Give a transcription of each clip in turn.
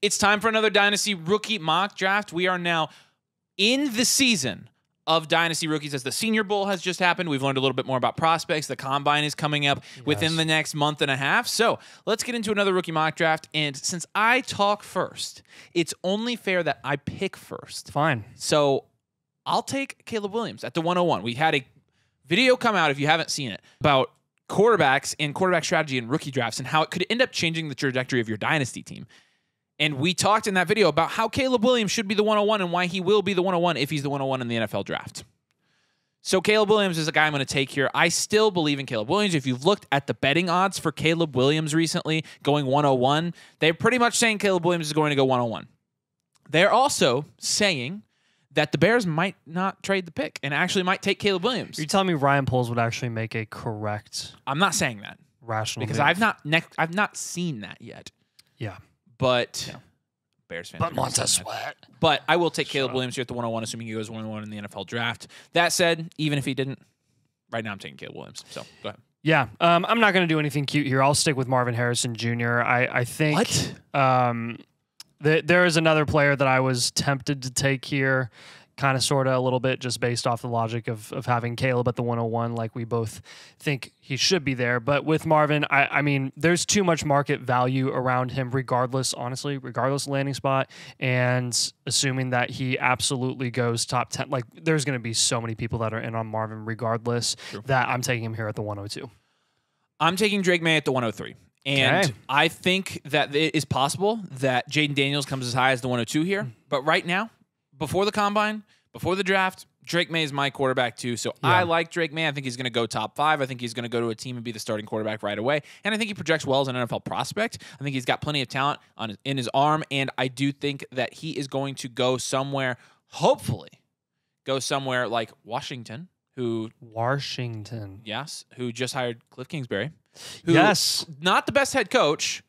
It's time for another Dynasty rookie mock draft. We are now in the season of Dynasty rookies as the Senior Bowl has just happened. We've learned a little bit more about prospects. The Combine is coming up within the next month and a half. So let's get into another rookie mock draft. And since I talk first, it's only fair that I pick first. Fine. So I'll take Caleb Williams at the 101. We had a video come out, if you haven't seen it, about quarterbacks and quarterback strategy in rookie drafts and how it could end up changing the trajectory of your Dynasty team. And we talked in that video about how Caleb Williams should be the 101 and why he will be the 101 if he's the 101 in the NFL draft. So Caleb Williams is a guy I'm going to take here. I still believe in Caleb Williams. If you've looked at the betting odds for Caleb Williams recently going 101, they're pretty much saying Caleb Williams is going to go 101. They're also saying that the Bears might not trade the pick and actually might take Caleb Williams. Are you telling me Ryan Poles would actually make a correct, I'm not saying that. Rational Because move? I've not seen that yet. Yeah. But Bears fans. But Montez Sweat. But I will take Caleb Williams here at the 101, assuming he goes 101 in the NFL draft. That said, even if he didn't, right now I'm taking Caleb Williams. So go ahead. Yeah. I'm not going to do anything cute here. I'll stick with Marvin Harrison Jr. I think there is another player that I was tempted to take here, kind of, sort of, a little bit, just based off the logic of having Caleb at the 101, like we both think he should be there. But with Marvin, I mean, there's too much market value around him regardless, honestly, regardless of landing spot, and assuming that he absolutely goes top 10. Like, there's going to be so many people that are in on Marvin regardless that I'm taking him here at the 102. I'm taking Drake May at the 103. And I think that it is possible that Jaden Daniels comes as high as the 102 here. But right now, before the Combine, before the draft, Drake May is my quarterback too. So I like Drake May. I think he's going to go top 5. I think he's going to go to a team and be the starting quarterback right away. And I think he projects well as an NFL prospect. I think he's got plenty of talent in his arm. And I do think that he is going to go somewhere, hopefully, go somewhere like Washington, who just hired Cliff Kingsbury. Who, not the best head coach.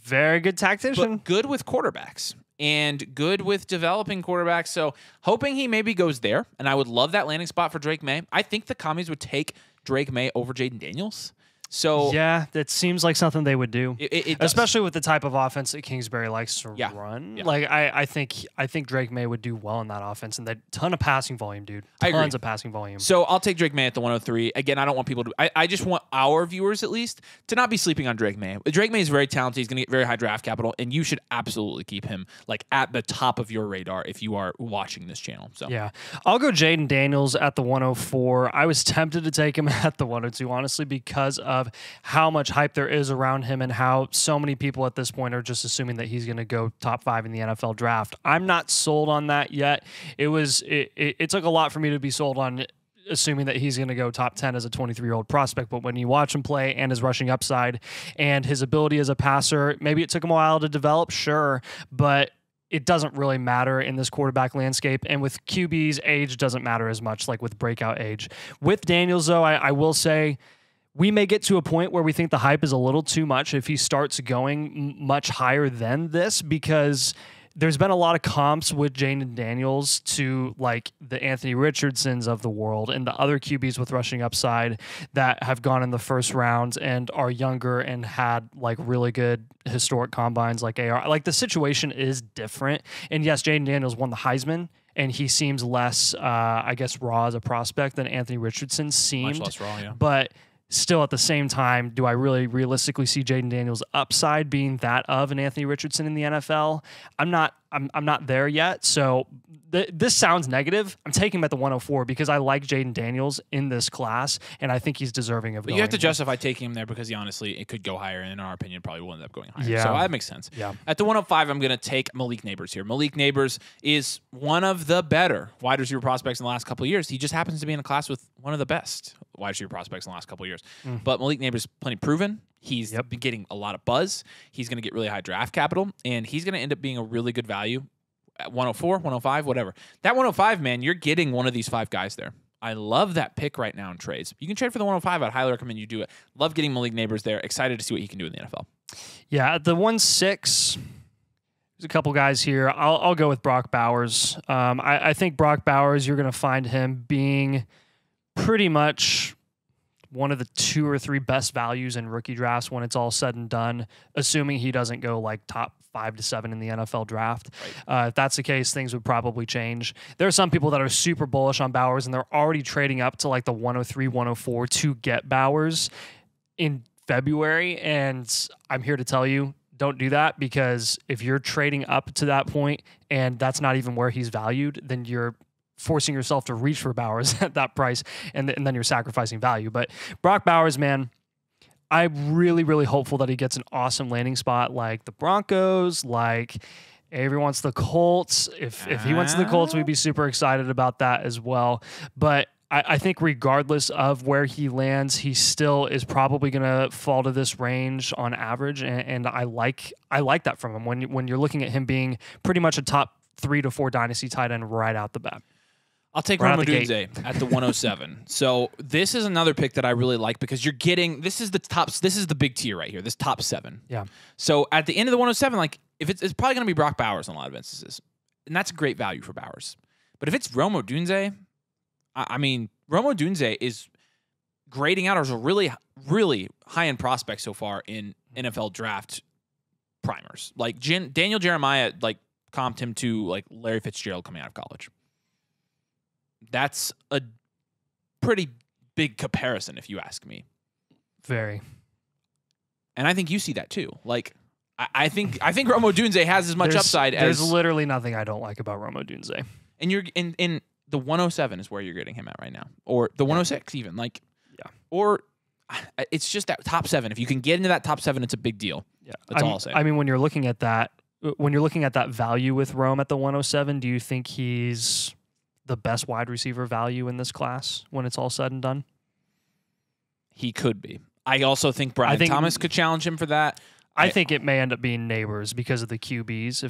Very good tactician. But good with quarterbacks. And good with developing quarterbacks. So hoping he maybe goes there. And I would love that landing spot for Drake May. I think the Commies would take Drake May over Jaden Daniels. So yeah, that seems like something they would do, it especially with the type of offense that Kingsbury likes to run. Yeah. Like I think Drake May would do well in that offense, and that ton of passing volume, dude. Tons of passing volume. So I'll take Drake May at the 103. Again, I don't want people to. I just want our viewers, at least, to not be sleeping on Drake May. Drake May is very talented. He's going to get very high draft capital, and you should absolutely keep him like at the top of your radar if you are watching this channel. So yeah, I'll go Jaden Daniels at the 104. I was tempted to take him at the 102, honestly, because of how much hype there is around him and how so many people at this point are just assuming that he's going to go top 5 in the NFL draft. I'm not sold on that yet. It took a lot for me to be sold on assuming that he's going to go top 10 as a 23-year-old prospect. But when you watch him play and his rushing upside and his ability as a passer, maybe it took him a while to develop, sure, but it doesn't really matter in this quarterback landscape. And with QBs, age doesn't matter as much, like with breakout age. With Daniels, though, I will say, we may get to a point where we think the hype is a little too much if he starts going much higher than this, because there's been a lot of comps with Jaden Daniels to like the Anthony Richardsons of the world and the other QBs with rushing upside that have gone in the first round and are younger and had like really good historic combines like AR. Like, the situation is different. And yes, Jaden Daniels won the Heisman, and he seems less, I guess, raw as a prospect than Anthony Richardson seemed. Much less raw, yeah. But still, at the same time, do I really realistically see Jaden Daniels' upside being that of an Anthony Richardson in the NFL? I'm not there yet. So this sounds negative. I'm taking him at the 104 because I like Jaden Daniels in this class, and I think he's deserving of. But you have to justify taking him there because honestly, it could go higher, and in our opinion, probably will end up going higher. Yeah. So that makes sense. Yeah. At the 105, I'm going to take Malik Neighbors here. Malik Neighbors is one of the better wide receiver prospects in the last couple of years. He just happens to be in a class with one of the best wide receiver prospects in the last couple of years. But Malik Neighbors plenty proven. He's been getting a lot of buzz. He's going to get really high draft capital, and he's going to end up being a really good value at 104, 105, whatever. That 105, man, you're getting one of these 5 guys there. I love that pick right now in trades. You can trade for the 105. I'd highly recommend you do it. Love getting Malik Neighbors there. Excited to see what he can do in the NFL. Yeah, at the 106, there's a couple guys here. I'll go with Brock Bowers. I think Brock Bowers, you're going to find him being pretty much one of the 2 or 3 best values in rookie drafts when it's all said and done, assuming he doesn't go like top 5 to 7 in the NFL draft. Right. If that's the case, things would probably change. There are some people that are super bullish on Bowers, and they're already trading up to like the 103, 104 to get Bowers in February. And I'm here to tell you, don't do that, because if you're trading up to that point and that's not even where he's valued, then you're forcing yourself to reach for Bowers at that price, and then you're sacrificing value. But Brock Bowers, man, I'm really, really hopeful that he gets an awesome landing spot like the Broncos, like Avery wants the Colts. If he went to the Colts, we'd be super excited about that as well. But I think regardless of where he lands, he still is probably going to fall to this range on average, and I like that from him when you're looking at him being pretty much a top 3 to 4 dynasty tight end right out the bat. I'll take Rome Odunze at the 107. So this is another pick that I really like, because you're getting, this is the big tier right here, this top 7. Yeah. So at the end of the 107, like if it's probably going to be Brock Bowers in a lot of instances, and that's a great value for Bowers. But if it's Rome Odunze, I mean, Rome Odunze is grading out as a really, really high-end prospect so far in NFL draft primers. Like Daniel Jeremiah, like comped him to like Larry Fitzgerald coming out of college. That's a pretty big comparison, if you ask me. Very. And I think you see that too. Like, I think Rome Odunze has as much upside as. There's literally nothing I don't like about Rome Odunze. And you're in the 107 is where you're getting him at right now, or the 106 even. Like, yeah. Or it's just that top 7. If you can get into that top 7, it's a big deal. Yeah, that's all I'll say. I mean, when you're looking at that value with Rome at the 107, do you think he's the best wide receiver value in this class when it's all said and done? He could be. I also think Brian Thomas could challenge him for that. I think it may end up being Neighbors because of the QBs.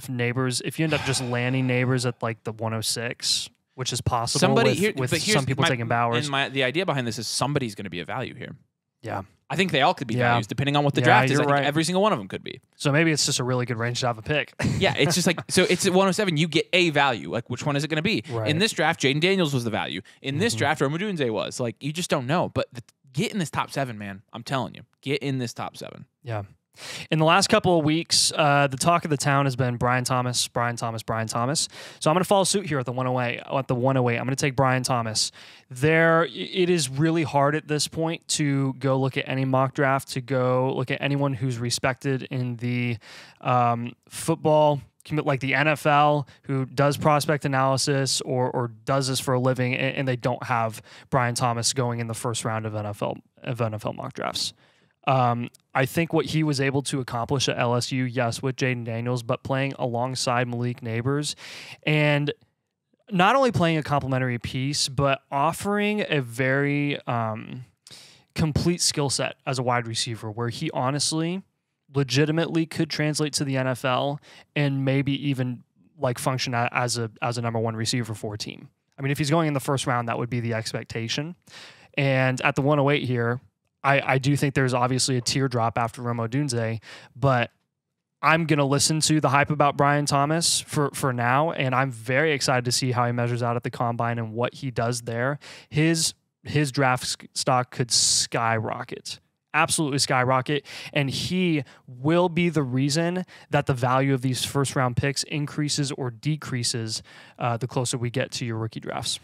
If you end up just landing Neighbors at like the 106, which is possible with some people taking Bowers. And the idea behind this is somebody's going to be a value here. Yeah. I think they all could be values depending on what the draft is. I think every single one of them could be. So maybe it's just a really good range to have a pick. Yeah, it's just like, so it's at 107, you get a value. Like, which one is it going to be? Right. In this draft, Jaden Daniels was the value. In this draft, Rome Odunze was. Like, you just don't know. But get in this top 7, man. I'm telling you. Get in this top 7. Yeah. In the last couple of weeks, the talk of the town has been Brian Thomas. So I'm going to follow suit here at the 108. I'm going to take Brian Thomas. It is really hard at this point to go look at any mock draft, to go look at anyone who's respected in the football, like the NFL, who does prospect analysis or does this for a living, and they don't have Brian Thomas going in the first round of NFL mock drafts. I think what he was able to accomplish at LSU, yes, with Jaden Daniels, but playing alongside Malik Neighbors, and not only playing a complementary piece, but offering a very complete skill set as a wide receiver, where he honestly, legitimately could translate to the NFL and maybe even like function as a number 1 receiver for a team. I mean, if he's going in the first round, that would be the expectation. And at the 108 here, I do think there's obviously a teardrop after Rome Odunze, but I'm going to listen to the hype about Brian Thomas for now, and I'm very excited to see how he measures out at the Combine and what he does there. His draft stock could skyrocket, absolutely skyrocket, and he will be the reason that the value of these first-round picks increases or decreases the closer we get to your rookie drafts.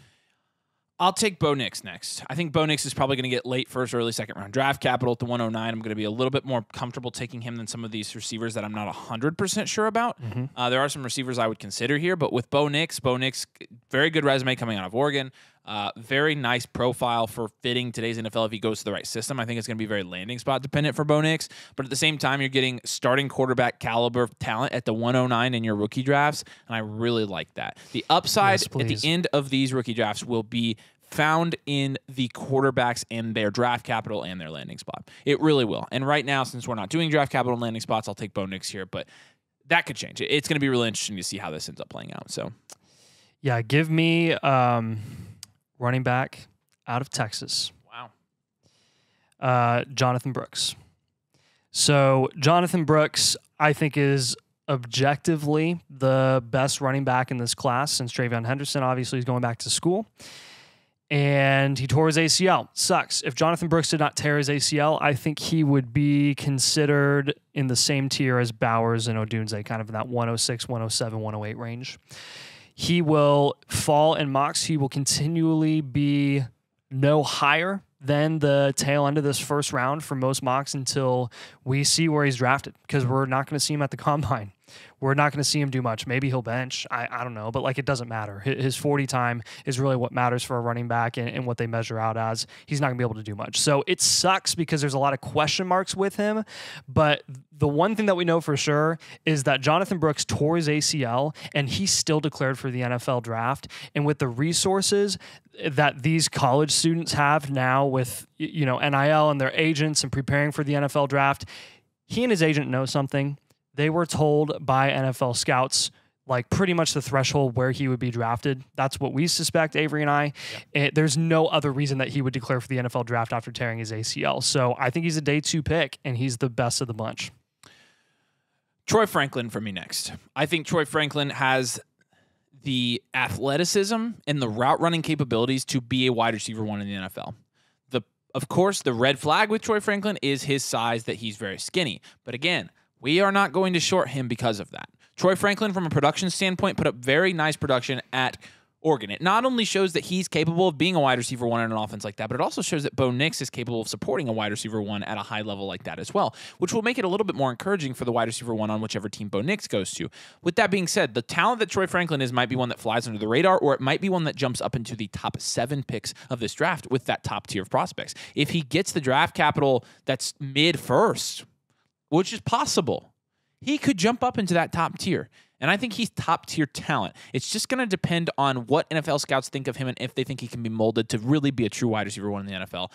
I'll take Bo Nix next. I think Bo Nix is probably going to get late first, early second round draft capital at the 109. I'm going to be a little bit more comfortable taking him than some of these receivers that I'm not 100% sure about. There are some receivers I would consider here, but with Bo Nix, very good resume coming out of Oregon. Very nice profile for fitting today's NFL if he goes to the right system. I think it's going to be very landing spot dependent for Bo Nix, but at the same time, you're getting starting quarterback caliber talent at the 109 in your rookie drafts, and I really like that. The upside at the end of these rookie drafts will be found in the quarterbacks and their draft capital and their landing spot. It really will. And right now, since we're not doing draft capital and landing spots, I'll take Bo Nix here, but that could change. It's going to be really interesting to see how this ends up playing out. So, yeah, give me running back out of Texas. Wow. Jonathan Brooks. So Jonathan Brooks, I think, is objectively the best running back in this class since Travion Henderson obviously is going back to school. and he tore his ACL. Sucks. If Jonathan Brooks did not tear his ACL, I think he would be considered in the same tier as Bowers and Odunze, kind of in that 106, 107, 108 range. He will fall in mocks. He will continually be no higher than the tail end of this first round for most mocks until we see where he's drafted, because we're not going to see him at the combine. We're not going to see him do much. Maybe he'll bench. I don't know. But, like, it doesn't matter. His 40 time is really what matters for a running back and what they measure out as. He's not going to be able to do much. So it sucks because there's a lot of question marks with him. But the one thing that we know for sure is that Jonathan Brooks tore his ACL, and he's still declared for the NFL draft. And with the resources that these college students have now with, NIL and their agents and preparing for the NFL draft, he and his agent know something. They were told by NFL scouts, like, pretty much the threshold where he would be drafted. That's what we suspect, Avery and I. Yep. There's no other reason that he would declare for the NFL draft after tearing his ACL. So I think he's a day 2 pick, and he's the best of the bunch. Troy Franklin for me next. I think Troy Franklin has the athleticism and the route running capabilities to be a wide receiver 1 in the NFL. Of course, the red flag with Troy Franklin is his size, that he's very skinny. But again, we are not going to short him because of that. Troy Franklin, from a production standpoint, put up very nice production at Oregon. It not only shows that he's capable of being a wide receiver 1 in an offense like that, but it also shows that Bo Nix is capable of supporting a wide receiver 1 at a high level like that as well, which will make it a little bit more encouraging for the wide receiver 1 on whichever team Bo Nix goes to. With that being said, the talent that Troy Franklin is might be one that flies under the radar, or it might be one that jumps up into the top 7 picks of this draft with that top tier of prospects. If he gets the draft capital that's mid-first, which is possible, he could jump up into that top tier. And I think he's top tier talent. It's just going to depend on what NFL scouts think of him and if they think he can be molded to really be a true wide receiver 1 in the NFL.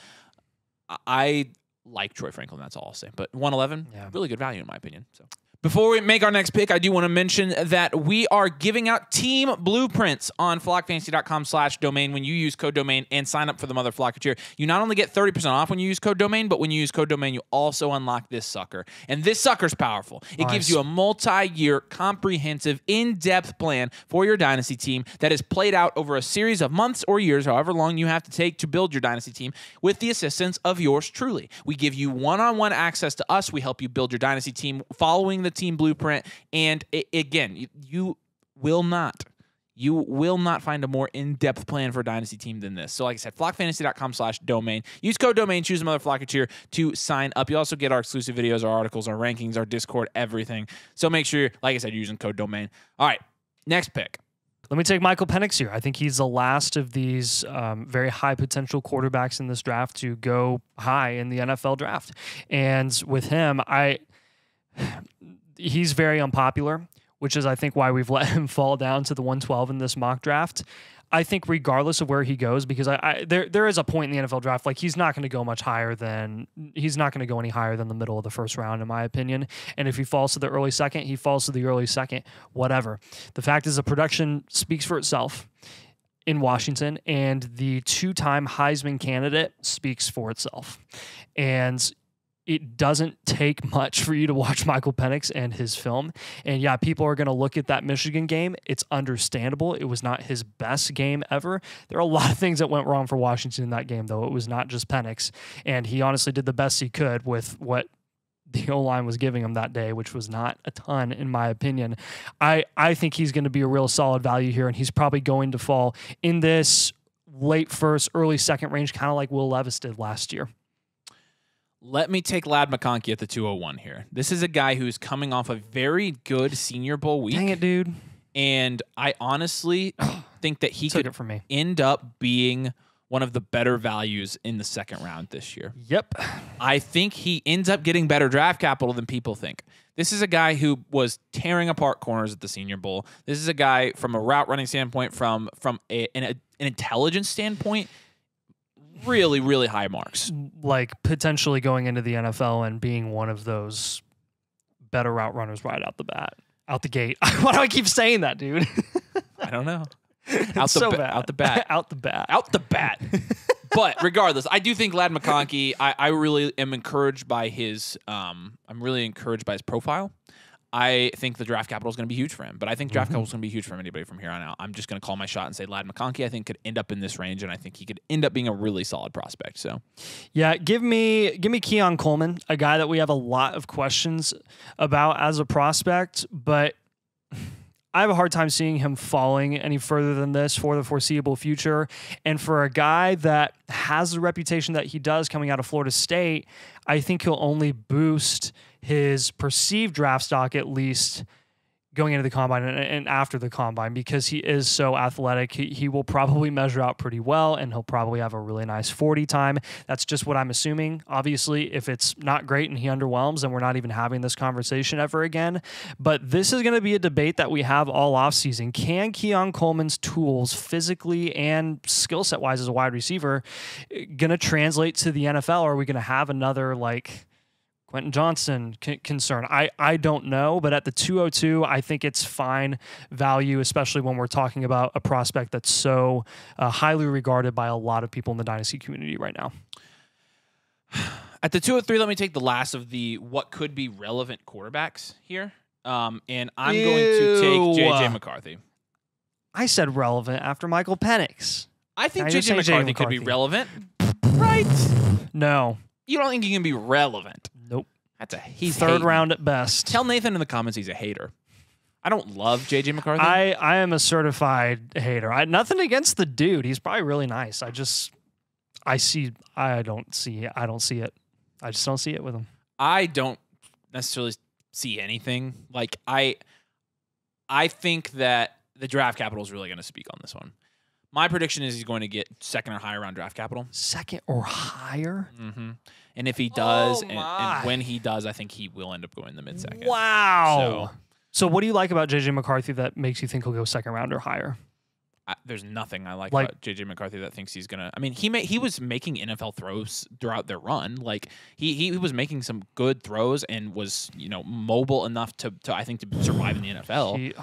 I like Troy Franklin. That's all I'll say. But 111, really good value in my opinion. So, before we make our next pick, I do want to mention that we are giving out team blueprints on flockfantasy.com/domain when you use code domain and sign up for the Mother Flocker tier. You not only get 30% off when you use code domain, but when you use code domain, you also unlock this sucker. And this sucker's powerful. It gives you a multi-year, comprehensive, in-depth plan for your Dynasty team that is played out over a series of months or years, however long you have to take to build your Dynasty team, with the assistance of yours truly. We give you one-on-one access to us. We help you build your Dynasty team following the team blueprint, and again, you will not find a more in-depth plan for a Dynasty team than this. So like I said, flockfantasy.com/domain. Use code domain, choose Mother Flocker tier to sign up. You also get our exclusive videos, our articles, our rankings, our Discord, everything. So make sure, like I said, you're using code domain. All right, next pick. Let me take Michael Penix here. I think he's the last of these very high potential quarterbacks in this draft to go high in the NFL draft. And with him, he's very unpopular, which is, I think, why we've let him fall down to the 112 in this mock draft. I think regardless of where he goes, because there is a point in the NFL draft, like, he's not going to go any higher than the middle of the first round, in my opinion. And if he falls to the early second, he falls to the early second, whatever. The fact is the production speaks for itself in Washington, and the 2-time Heisman candidate speaks for itself. And it doesn't take much for you to watch Michael Penix and his film. And yeah, people are going to look at that Michigan game. It's understandable. It was not his best game ever. There are a lot of things that went wrong for Washington in that game, though. It was not just Penix. And he honestly did the best he could with what the O-line was giving him that day, which was not a ton, in my opinion. I think he's going to be a real solid value here, and he's probably going to fall in this late first, early second range, kind of like Will Levis did last year. Let me take Ladd McConkey at the 201 here. This is a guy who's coming off a very good Senior Bowl week. Dang it, dude. And I honestly think that he could for me. End up being one of the better values in the second round this year. Yep. I think he ends up getting better draft capital than people think. This is a guy who was tearing apart corners at the Senior Bowl. This is a guy from a route running standpoint, from an intelligence standpoint, really, really high marks. Like potentially going into the NFL and being one of those better route runners right out the bat. Out the gate. Why do I keep saying that, dude? I don't know. Out the bat. Out the bat. But regardless, I do think Ladd McConkey, I really am encouraged by his I'm really encouraged by his profile. I think the draft capital is going to be huge for him, but I think draft capital is going to be huge for anybody from here on out. I'm just going to call my shot and say Ladd McConkey, I think, could end up in this range, and I think he could end up being a really solid prospect. So, yeah, give me Keon Coleman, a guy that we have a lot of questions about as a prospect, but I have a hard time seeing him falling any further than this for the foreseeable future. And for a guy that has the reputation that he does coming out of Florida State, I think he'll only boost his perceived draft stock, at least going into the combine and after the combine, because he is so athletic. He will probably measure out pretty well, and he'll probably have a really nice 40 time. That's just what I'm assuming. Obviously, if it's not great and he underwhelms, then we're not even having this conversation ever again. But this is going to be a debate that we have all offseason. Can Keon Coleman's tools physically and skill set wise as a wide receiver going to translate to the NFL? Or are we going to have another like Quentin Johnson concern? I don't know, but at the 202, I think it's fine value, especially when we're talking about a prospect that's so highly regarded by a lot of people in the Dynasty community right now. At the 203, let me take the last of the what could be relevant quarterbacks here. And I'm going to take J.J. McCarthy. I said relevant after Michael Penix. I think J.J. McCarthy could be relevant. Right? No. You don't think he can be relevant? Nope. He's third hating. Round at best. Tell Nathan in the comments he's a hater. I don't love J.J. McCarthy. I am a certified hater. Nothing against the dude. He's probably really nice. I don't see it. I just don't see it with him. I don't necessarily see anything. Like I think that the draft capital is really going to speak on this one. My prediction is he's going to get second or higher round draft capital. Second or higher? Mm-hmm. And if he does, and when he does, I think he will end up going in the mid-second. Wow. So what do you like about J.J. McCarthy that makes you think he'll go second round or higher? There's nothing I like about J.J. McCarthy that thinks he's going to... I mean, he was making NFL throws throughout their run. Like, he was making some good throws and was, mobile enough to I think, to survive in the NFL.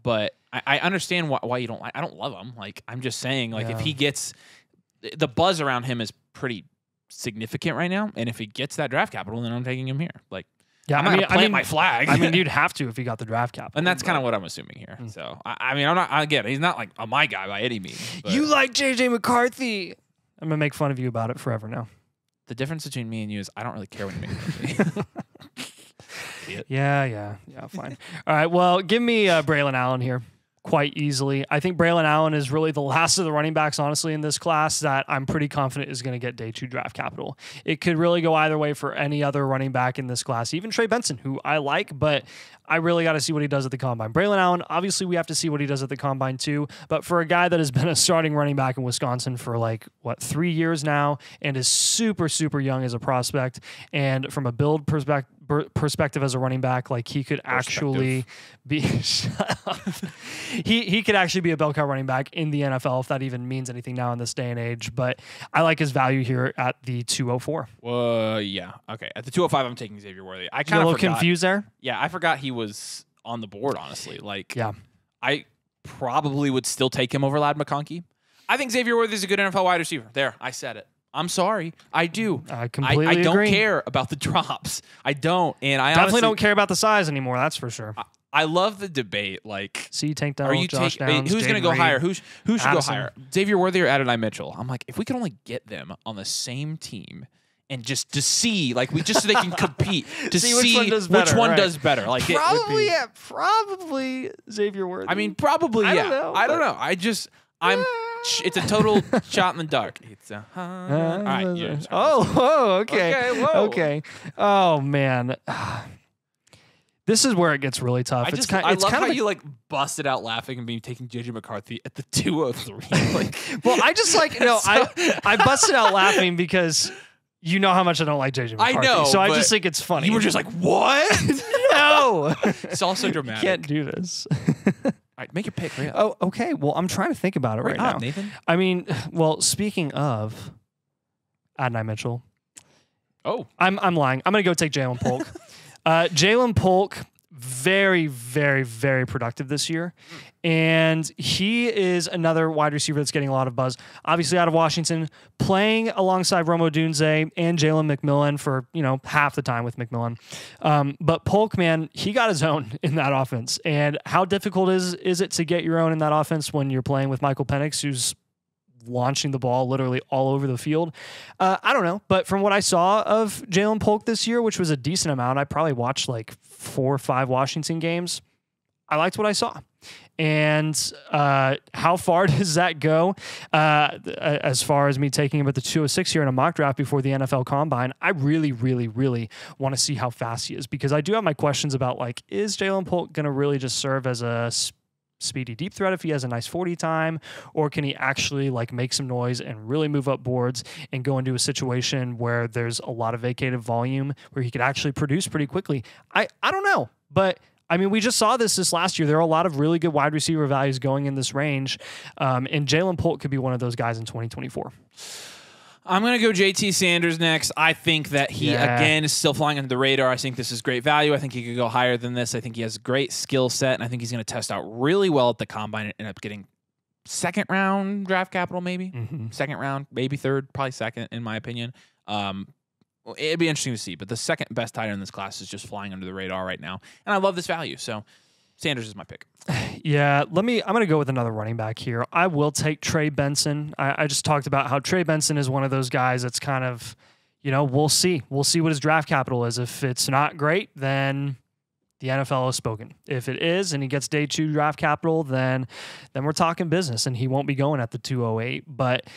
But I understand why you don't like... I don't love him. Like, I'm just saying, like, if he gets... The buzz around him is pretty significant right now, and if he gets that draft capital, then I'm taking him here. Like, yeah, I'm not gonna plant my flag. I mean, you'd have to if he got the draft capital. And that's kind of what I'm assuming here. So, I mean, I'm not... Again, he's not, like, my guy by any means. But you like J.J. McCarthy. I'm going to make fun of you about it forever now. The difference between me and you is I don't really care when you make fun of me. Yeah, fine. All right, well, give me Braylon Allen here quite easily. I think Braylon Allen is really the last of the running backs, honestly, in this class that I'm pretty confident is going to get day 2 draft capital. It could really go either way for any other running back in this class, even Trey Benson, who I like, but I really got to see what he does at the combine. Braylon Allen, obviously we have to see what he does at the combine too, but for a guy that has been a starting running back in Wisconsin for 3 years now and is super, super young as a prospect, and from a build perspective as a running back, like he could actually be he could actually be a bell cow running back in the NFL, if that even means anything now in this day and age. But I like his value here at the 204. Yeah. Okay. At the 205, I'm taking Xavier Worthy. I kind of a little confused there. Yeah, I forgot he was on the board, honestly. Yeah. I probably would still take him over Ladd McConkey. I think Xavier Worthy is a good NFL wide receiver. There, I said it. I'm sorry. I do. I completely agree. I don't care about the drops. I don't. And I definitely honestly don't care about the size anymore. That's for sure. I love the debate. Like, Tank Dell, Josh Downs, who's going to go higher? Who should Addison. go higher? Xavier Worthy or Adonai Mitchell? I'm like, if we could only get them on the same team and just to see, like, so they can compete to see which one does better. Like, probably Xavier Worthy. I mean, probably, yeah. I don't know. It's a total shot in the dark. It's a all right. Yeah, okay. Okay. Oh man. This is where it gets really tough. I love how you busted out laughing and me taking JJ McCarthy at the 203. Well, I just I busted out laughing because you know how much I don't like JJ McCarthy. I know, so I just think it's funny. You were just like, what? No. It's also dramatic. You can't do this. All right, make your pick. Right? Oh, okay. Well, I'm trying to think about it right now. Nathan. I mean, well, speaking of Adonai Mitchell. Oh. I'm lying. I'm going to go take Jalen Polk. Jalen Polk, very, very, very productive this year. And he is another wide receiver that's getting a lot of buzz. Obviously out of Washington, playing alongside Rome Odunze and Jalen McMillan for, half the time with McMillan. But Polk, man, he got his own in that offense. And how difficult is it to get your own in that offense when you're playing with Michael Penix, who's launching the ball literally all over the field? I don't know. But from what I saw of Jalen Polk this year, which was a decent amount, I probably watched like 4 or 5 Washington games. I liked what I saw. And how far does that go? As far as me taking him at the 206 here in a mock draft before the NFL Combine, I really, really, really want to see how fast he is, because I do have my questions about, like, is Jalen Polk going to really just serve as a speedy deep threat if he has a nice 40 time, or can he actually like make some noise and really move up boards and go into a situation where there's a lot of vacated volume where he could actually produce pretty quickly? I don't know, but I mean, we just saw this last year. There are a lot of really good wide receiver values going in this range, and Jalen Polk could be one of those guys in 2024. I'm going to go JT Sanders next. I think that he, again, is still flying under the radar. I think this is great value. I think he could go higher than this. I think he has a great skill set, and I think he's going to test out really well at the Combine and end up getting second-round draft capital, maybe. Second round, maybe third, probably second, in my opinion. It'd be interesting to see, but the second best tight end in this class is just flying under the radar right now, and I love this value, so Sanders is my pick. Yeah, I'm going to go with another running back here. I will take Trey Benson. I just talked about how Trey Benson is one of those guys that's kind of, we'll see. We'll see what his draft capital is. If it's not great, then the NFL has spoken. If it is and he gets day 2 draft capital, then we're talking business, and he won't be going at the 208. But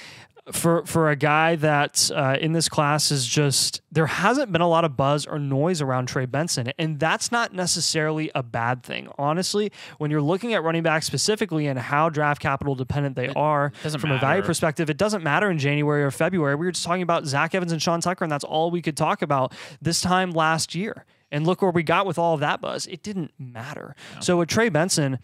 for a guy that in this class is just, there hasn't been a lot of buzz or noise around Trey Benson, and that's not necessarily a bad thing. Honestly, when you're looking at running backs specifically and how draft capital dependent they are from a value perspective, it doesn't matter in January or February. We were just talking about Zach Evans and Sean Tucker, and that's all we could talk about this time last year. And look where we got with all of that buzz. It didn't matter. No. So with Trey Benson,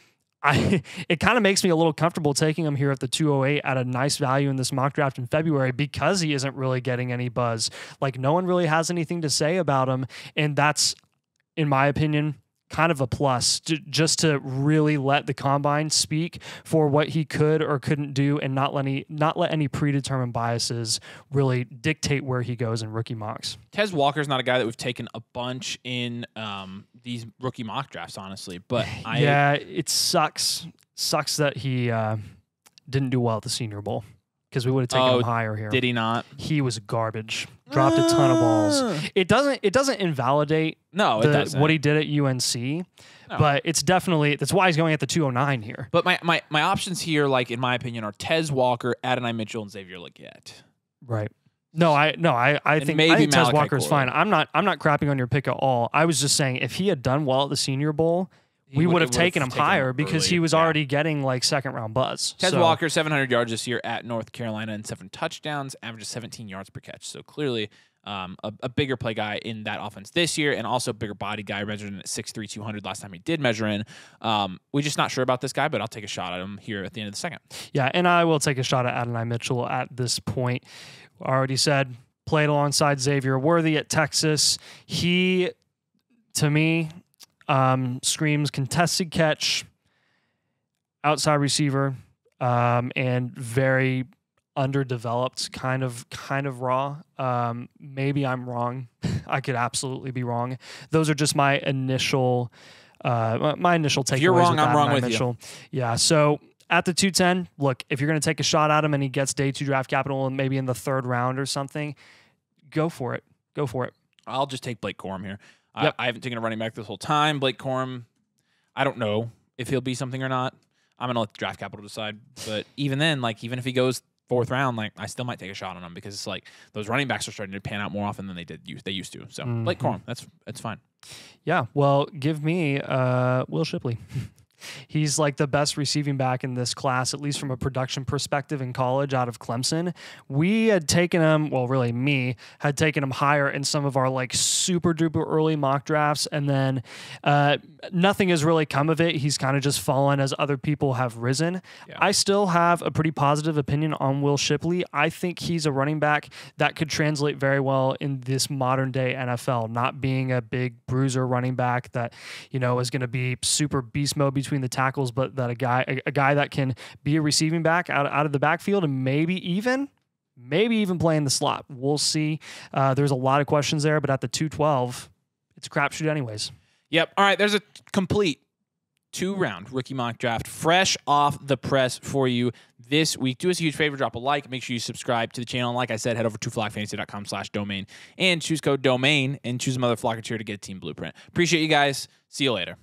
it kind of makes me a little comfortable taking him here at the 208 at a nice value in this mock draft in February, because he isn't really getting any buzz. Like, no one really has anything to say about him, and that's, in my opinion, kind of a plus, just to really let the Combine speak for what he could or couldn't do, and not let any predetermined biases really dictate where he goes in rookie mocks. Tez Walker's not a guy that we've taken a bunch in these rookie mock drafts, honestly. But it sucks that he didn't do well at the Senior Bowl, because we would have taken him higher here. Did he not? He was garbage. Dropped a ton of balls. It doesn't invalidate it doesn't. What he did at UNC, but it's definitely, that's why he's going at the 209 here. But my options here, like, in my opinion, are Tez Walker, Adonai Mitchell, and Xavier Legette. Right. I think Tez Walker is fine. I'm not crapping on your pick at all. I was just saying, if he had done well at the Senior Bowl, we would have taken him higher, because he was already getting like second-round buzz. Tez Walker, 700 yards this year at North Carolina and 7 touchdowns, averages 17 yards per catch. So clearly a bigger play guy in that offense this year, and also a bigger body guy, measured in at 6'3", 200 last time he did measure in. We're just not sure about this guy, but I'll take a shot at him here at the end of the second. Yeah, and I will take a shot at Adonai Mitchell at this point. I already said, played alongside Xavier Worthy at Texas. He, to me, screams contested catch, outside receiver, and very underdeveloped, kind of raw. Maybe I'm wrong. I could absolutely be wrong. Those are just my initial takeaways. If you're wrong, I'm wrong with you. Yeah. So at the 210, look, if you're going to take a shot at him and he gets day 2 draft capital and maybe in the 3rd round or something, go for it. Go for it. I'll just take Blake Corum here. Yep. I haven't taken a running back this whole time. Blake Corum, I don't know if he'll be something or not. I'm going to let the draft capital decide. But even then, like, even if he goes 4th round, like, I still might take a shot on him, because it's like those running backs are starting to pan out more often than they used to. So Blake Corum, that's fine. Yeah. Well, give me Will Shipley. He's like the best receiving back in this class, at least from a production perspective in college out of Clemson. We had taken him, well, really me, had taken him higher in some of our like super duper early mock drafts. And then nothing has really come of it. He's kind of just fallen as other people have risen. Yeah. I still have a pretty positive opinion on Will Shipley. I think he's a running back that could translate very well in this modern day NFL, not being a big bruiser running back that, you know, is going to be super beast mode between the tackles, but that a guy that can be a receiving back out of the backfield and maybe even play in the slot. We'll see. There's a lot of questions there, but at the 212, it's a crapshoot anyways. Yep. All right. There's a complete 2-round rookie mock draft fresh off the press for you this week. Do us a huge favor, drop a like, make sure you subscribe to the channel. And like I said, head over to flockfantasy.com/domain and choose code domain and choose a mother flocker tier to get a team blueprint. Appreciate you guys. See you later.